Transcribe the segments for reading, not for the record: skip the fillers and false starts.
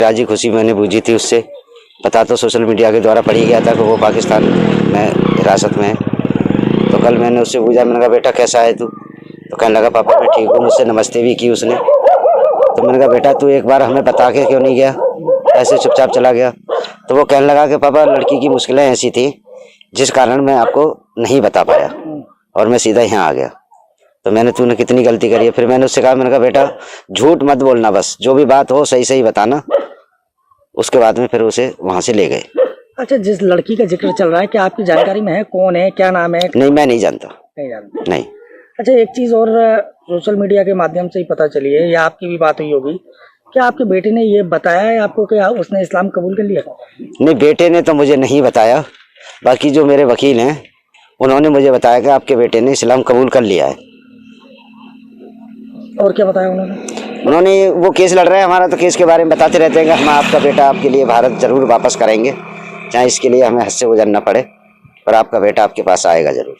राजी खुशी मैंने बूझी थी उससे। पता तो सोशल मीडिया के द्वारा पड़ी गया था कि वो पाकिस्तान में हिरासत में है। तो कल मैंने उससे पूछा, मैंने कहा बेटा कैसा है तू? तो कहने लगा पापा मैं ठीक हूँ। मुझसे नमस्ते भी की उसने। तो मैंने कहा बेटा तू एक बार हमें बता के क्यों नहीं गया, ऐसे चुपचाप चला गया? तो वो कहने लगा कि पापा लड़की की मुश्किलें ऐसी थी जिस कारण मैं आपको नहीं बता पाया और मैं सीधा यहाँ आ गया। तो मैंने तूने कितनी गलती करी है। फिर मैंने उससे कहा, मैंने कहा बेटा झूठ मत बोलना, बस जो भी बात हो सही सही बताना। उसके बाद में फिर उसे वहां से ले गए। अच्छा, जिस लड़की का जिक्र चल रहा है क्या आपकी जानकारी में है? कौन है, क्या नाम है? नहीं, मैं नहीं जानता। नहीं जानते? नहीं। अच्छा, एक चीज और सोशल मीडिया के माध्यम से ही पता चली है या आपकी भी बात हुई होगी, क्या आपके बेटे ने ये बताया है आपको कि उसने इस्लाम कबूल कर लिया? नहीं, बेटे ने तो मुझे नहीं बताया। बाकी जो मेरे वकील हैं उन्होंने मुझे बताया कि आपके बेटे ने इस्लाम कबूल कर लिया है। और क्या बताया उन्होंने? उन्होंने वो केस लड़ रहे हैं हमारा, तो केस के बारे में बताते रहते हैं कि हम आपका बेटा आपके लिए भारत जरूर वापस करेंगे, चाहे इसके लिए हमें हद से गुजरना पड़े, पर आपका बेटा आपके पास आएगा जरूर।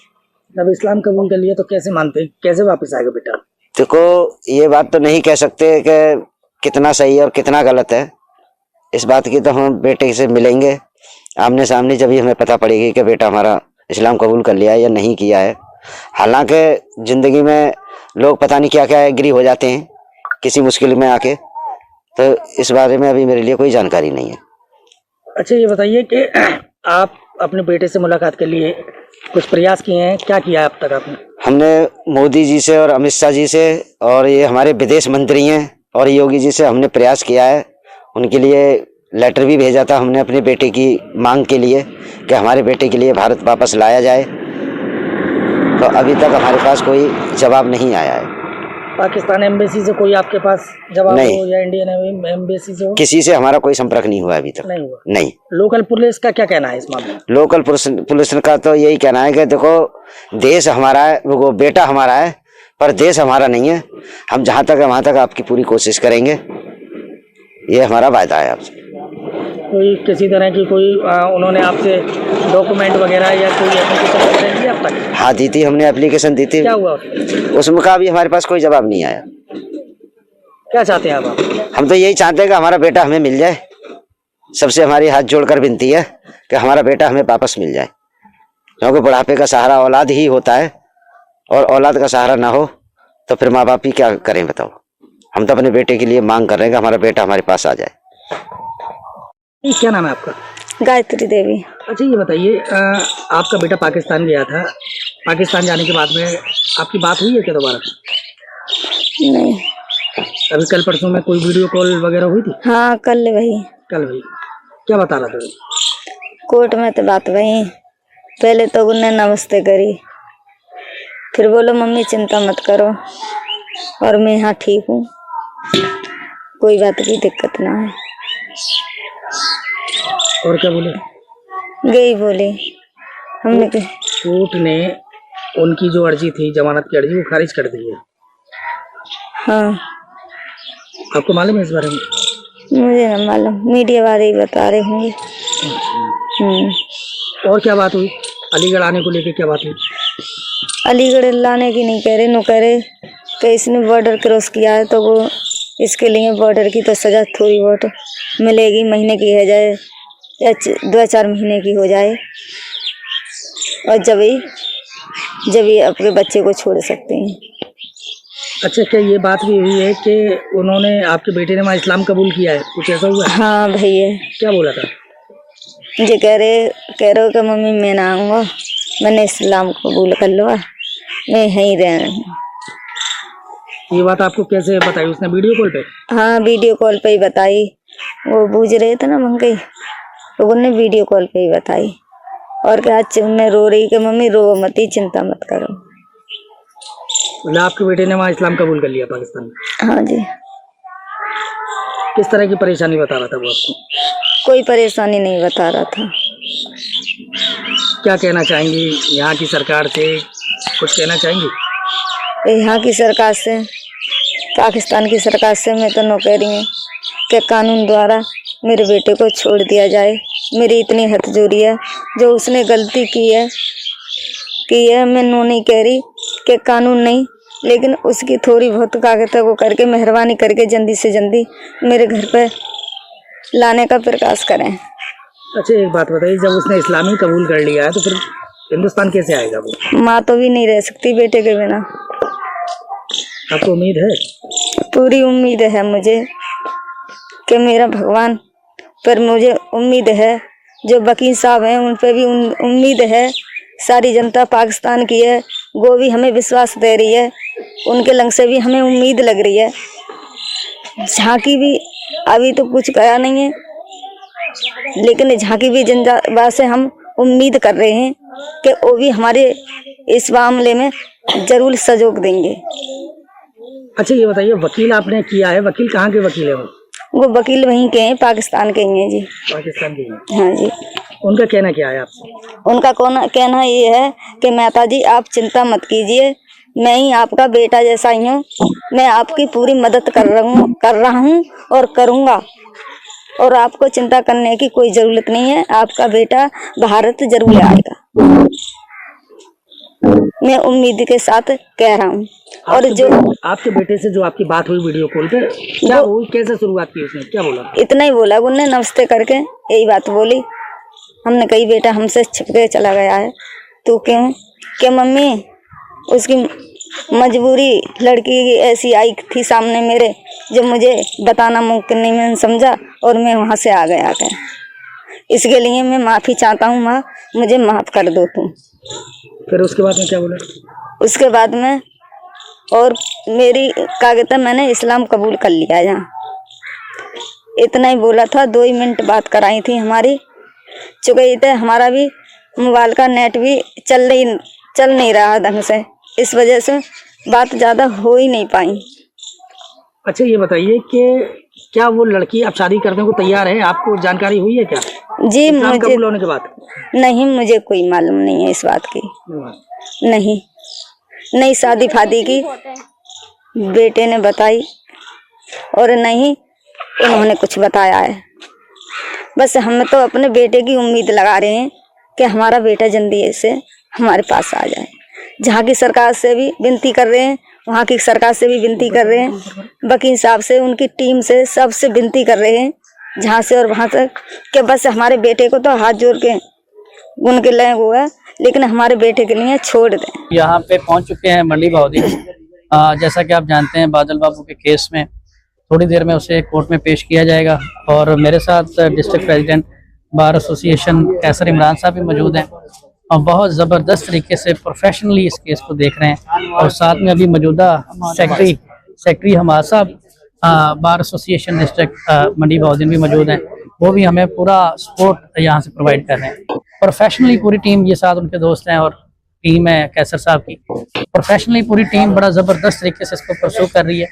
जब इस्लाम कबूल कर लिया तो कैसे मानते, कैसे वापस आएगा बेटा? देखो ये बात तो नहीं कह सकते कि कितना सही है और कितना गलत है। इस बात की तो हम बेटे से मिलेंगे आमने सामने, जब ही हमें पता पड़ेगी कि बेटा हमारा इस्लाम कबूल कर लिया है या नहीं किया है। हालांकि जिंदगी में लोग पता नहीं क्या क्या एग्री हो जाते हैं किसी मुश्किल में आके, तो इस बारे में अभी मेरे लिए कोई जानकारी नहीं है। अच्छा, ये बताइए कि आप अपने बेटे से मुलाकात के लिए कुछ प्रयास किए हैं, क्या किया अब तक आपने? हमने मोदी जी से और अमित शाह जी से और ये हमारे विदेश मंत्री हैं और योगी जी से हमने प्रयास किया है। उनके लिए लेटर भी भेजा था हमने अपने बेटे की मांग के लिए कि हमारे बेटे के लिए भारत वापस लाया जाए, तो अभी तक हमारे पास कोई जवाब नहीं आया है। पाकिस्तान एम्बेसी से कोई आपके पास जवाब नहीं। हो या इंडियन एम्बेसी से हो? किसी से हमारा कोई संपर्क नहीं हुआ अभी तक। नहीं हुआ? नहीं। लोकल पुलिस का क्या कहना है इस मामले में? लोकल पुलिस का तो यही कहना है कि देखो देश हमारा है, वो बेटा हमारा है, पर देश हमारा नहीं है। हम जहाँ तक है वहाँ तक आपकी पूरी कोशिश करेंगे, ये हमारा वायदा है आपसे। कोई किसी तरह की कोई उन्होंने आपसे डॉक्यूमेंट वगैरह या कोई एप्लीकेशन वगैरह दी अब तक? हाँ दी थी, हमने एप्लीकेशन दी थी। क्या हुआ उसमें का भी हमारे पास कोई जवाब नहीं आया। क्या चाहते हैं आप? हम तो यही चाहते हैं कि हमारा बेटा हमें मिल जाए। सबसे हमारी हाथ जोड़कर विनती है कि हमारा बेटा हमें वापस मिल जाए, क्योंकि बुढ़ापे का सहारा औलाद ही होता है, और औलाद का सहारा ना हो तो फिर माँ बाप ही क्या करें बताओ। हम तो अपने बेटे के लिए मांग कर रहे हैं कि हमारा बेटा हमारे पास आ जाए। क्या नाम है आपका? गायत्री देवी। अच्छा, ये बताइए आपका बेटा पाकिस्तान गया था, पाकिस्तान जाने के बाद में आपकी बात हुई है क्या दोबारा? नहीं। अभी कल परसों में कोई वीडियो कॉल वगैरह हुई थी? हाँ कल वही। कल हुई। क्या बता रहा था? कोर्ट में तो बात वही, पहले तो उन्हें नमस्ते करी, फिर बोलो मम्मी चिंता मत करो और मैं यहाँ ठीक हूँ, कोई बात की दिक्कत ना है। और क्या बोले? गई बोले हमने कोर्ट ने उनकी जो अर्जी थी, जमानत की अर्जी, वो खारिज कर दी है। हाँ। आपको मालूम है इस बारे में? मुझे ना मालूम, मीडिया वाले ही बता रहे होंगे। और क्या बात हुई? अलीगढ़ आने को लेके क्या बात हुई? अलीगढ़ लाने की नहीं कह रहे, नो कह रहे कि इसने बॉर्डर क्रॉस किया है तो वो इसके लिए बॉर्डर की तो सजा थोड़ी बहुत मिलेगी, महीने की है जाए या 2-4 महीने की हो जाए, और जब ही अपने बच्चे को छोड़ सकते हैं। अच्छा, क्या ये बात भी हुई है कि उन्होंने, आपके बेटे ने वहाँ इस्लाम कबूल किया है, कुछ ऐसा हुआ है? हाँ भैया। क्या बोला था? मुझे कह रहे हो कि मम्मी मैं ना आऊँगा, मैंने इस्लाम कबूल कर लिया, मैं यहीं रहना हूँ। ये बात आपको कैसे बताई उसने? वीडियो कॉल पे? हाँ वीडियो कॉल पे ही बताई, वो बूझ रहे थे ना मंगई, तो उन्होंने वीडियो कॉल पे ही बताई, और क्या मैं रो रही कि मम्मी रो मत, चिंता मत करो। मतलब आपके बेटे ने वहाँ इस्लाम कबूल कर लिया पाकिस्तान में? हाँ जी। किस तरह की परेशानी बता रहा था वो आपको? कोई परेशानी नहीं बता रहा था। क्या कहना चाहेंगी यहाँ की सरकार से, कुछ कहना चाहेंगी? यहाँ की सरकार से, पाकिस्तान की सरकार से मैं तो नो कह रही हूँ कि कानून द्वारा मेरे बेटे को छोड़ दिया जाए। मेरी इतनी हथ जोड़ी है, जो उसने गलती की है मैं नो नहीं कह रही कि कानून नहीं, लेकिन उसकी थोड़ी बहुत कागज को करके मेहरबानी करके जल्दी से जल्दी मेरे घर पे लाने का प्रयास करें। अच्छा एक बात बताइए, जब उसने इस्लामी कबूल कर लिया है तो फिर हिंदुस्तान कैसे आएगा वो? माँ तो भी नहीं रह सकती बेटे के बिना। आपको उम्मीद है? पूरी उम्मीद है मुझे कि मेरा भगवान पर मुझे उम्मीद है, जो वकील साहब हैं उन पर भी उम्मीद है, सारी जनता पाकिस्तान की है, वो भी हमें विश्वास दे रही है, उनके लंग से भी हमें उम्मीद लग रही है। झांकी भी अभी तो कुछ कहा नहीं है, लेकिन झांकी भी जिंदाबाद से हम उम्मीद कर रहे हैं कि वो भी हमारे इस मामले में जरूर सहयोग देंगे। अच्छा ये बताइए, वकील आपने किया है, वकील कहाँ के वकील है वो वकील वहीं के हैं, पाकिस्तान के ही हैं जी। पाकिस्तान के हैं। हाँ जी। उनका कहना क्या है आपसे? उनका कहना ये है कि मेहता जी आप चिंता मत कीजिए, मैं ही आपका बेटा जैसा ही हूँ, मैं आपकी पूरी मदद कर रहा हूँ और करूँगा, और आपको चिंता करने की कोई जरूरत नहीं है, आपका बेटा भारत जरूर आएगा। मैं उम्मीद के साथ कह रहा हूँ। और जो आपके बेटे से जो आपकी बात हुई वीडियो कॉल पे, क्या हुई, कैसे शुरुआत की उसने, क्या बोला? इतना ही बोला उन्होंने, नमस्ते करके यही बात बोली। हमने कही बेटा हमसे छिप के चला गया है, तू क्यों? क्या मम्मी उसकी मजबूरी, लड़की ऐसी आई थी सामने मेरे जो मुझे बताना मुमकिन नहीं, मैंने समझा और मैं वहाँ से आ गया था, इसके लिए मैं माफ़ी चाहता हूँ माँ, मुझे माफ़ कर दो तुम। फिर उसके बाद में क्या बोला? उसके बाद में और मेरी क्या कहते हैं, मैंने इस्लाम कबूल कर लिया यहाँ, इतना ही बोला था। 2 ही मिनट बात कराई थी हमारी, चुके थे, हमारा भी मोबाइल का नेट भी चल नहीं रहा ढंग से, इस वजह से बात ज़्यादा हो ही नहीं पाई। अच्छा ये बताइए कि क्या वो लड़की अब शादी करने को तैयार है, आपको जानकारी हुई है क्या? जी मुझे कबूल होने के बाद? नहीं, मुझे कोई मालूम नहीं है इस बात की। नहीं शादी फादी की बेटे ने बताई और नहीं उन्होंने कुछ बताया है। बस हम तो अपने बेटे की उम्मीद लगा रहे हैं कि हमारा बेटा जल्दी से हमारे पास आ जाए। जहाँ की सरकार से भी विनती कर रहे हैं, वहाँ की सरकार से भी विनती कर रहे हैं, वकील साहब से, उनकी टीम से, सबसे विनती कर रहे हैं, जहाँ से और वहाँ तक कि बस हमारे बेटे को तो हाथ जोड़ के उनके लिए वो है, लेकिन हमारे बेटे के लिए छोड़ दें। यहाँ पे पहुँच चुके हैं मंडी बहादुर। जैसा कि आप जानते हैं बादल बाबू के केस में थोड़ी देर में उसे कोर्ट में पेश किया जाएगा, और मेरे साथ डिस्ट्रिक्ट प्रेसिडेंट बार एसोसिएशन कैसर इमरान साहब भी मौजूद हैं और बहुत ज़बरदस्त तरीके से प्रोफेशनली इस केस को देख रहे हैं। और साथ में अभी मौजूदा सेक्रेटरी हमारा साहब बार एसोसिएशन डिस्ट्रिक्ट मंडी बहादुर भी मौजूद हैं, वो भी हमें पूरा सपोर्ट यहाँ से प्रोवाइड कर रहे हैं। प्रोफेशनली पूरी टीम, ये साथ उनके दोस्त हैं और टीम है कैसर साहब की, प्रोफेशनली पूरी टीम बड़ा ज़बरदस्त तरीके से इसको परसू कर रही है।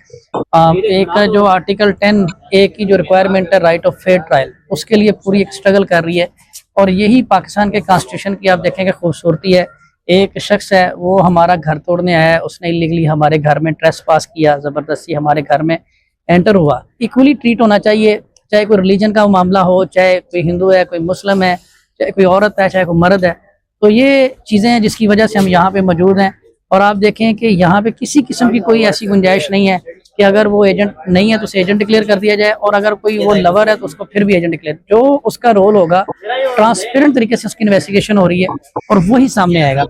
एक जो आर्टिकल 10A की जो रिक्वायरमेंट है, राइट ऑफ फेयर ट्रायल, उसके लिए पूरी एक स्ट्रगल कर रही है। और यही पाकिस्तान के कॉन्स्टिट्यूशन की आप देखेंगे खूबसूरती है। एक शख्स है वो हमारा घर तोड़ने आया है, उसने इलीगली हमारे घर में ट्रेस पास किया, ज़बरदस्ती हमारे घर में एंटर हुआ। इक्वली ट्रीट होना चाहिए, चाहे कोई रिलीजन का मामला हो, चाहे कोई हिंदू है, कोई मुस्लिम है, चाहे कोई औरत है, चाहे कोई मर्द है। तो ये चीज़ें हैं जिसकी वजह से हम यहाँ पे मौजूद हैं। और आप देखें कि यहाँ पे किसी किस्म की कोई ऐसी गुंजाइश नहीं है कि अगर वो एजेंट नहीं है तो उसे एजेंट डिक्लेयर कर दिया जाए, और अगर कोई वो लवर है तो उसको फिर भी एजेंट डिक्लेयर, जो उसका रोल होगा ट्रांसपेरेंट तरीके से उसकी इन्वेस्टिगेशन हो रही है और वही सामने आएगा।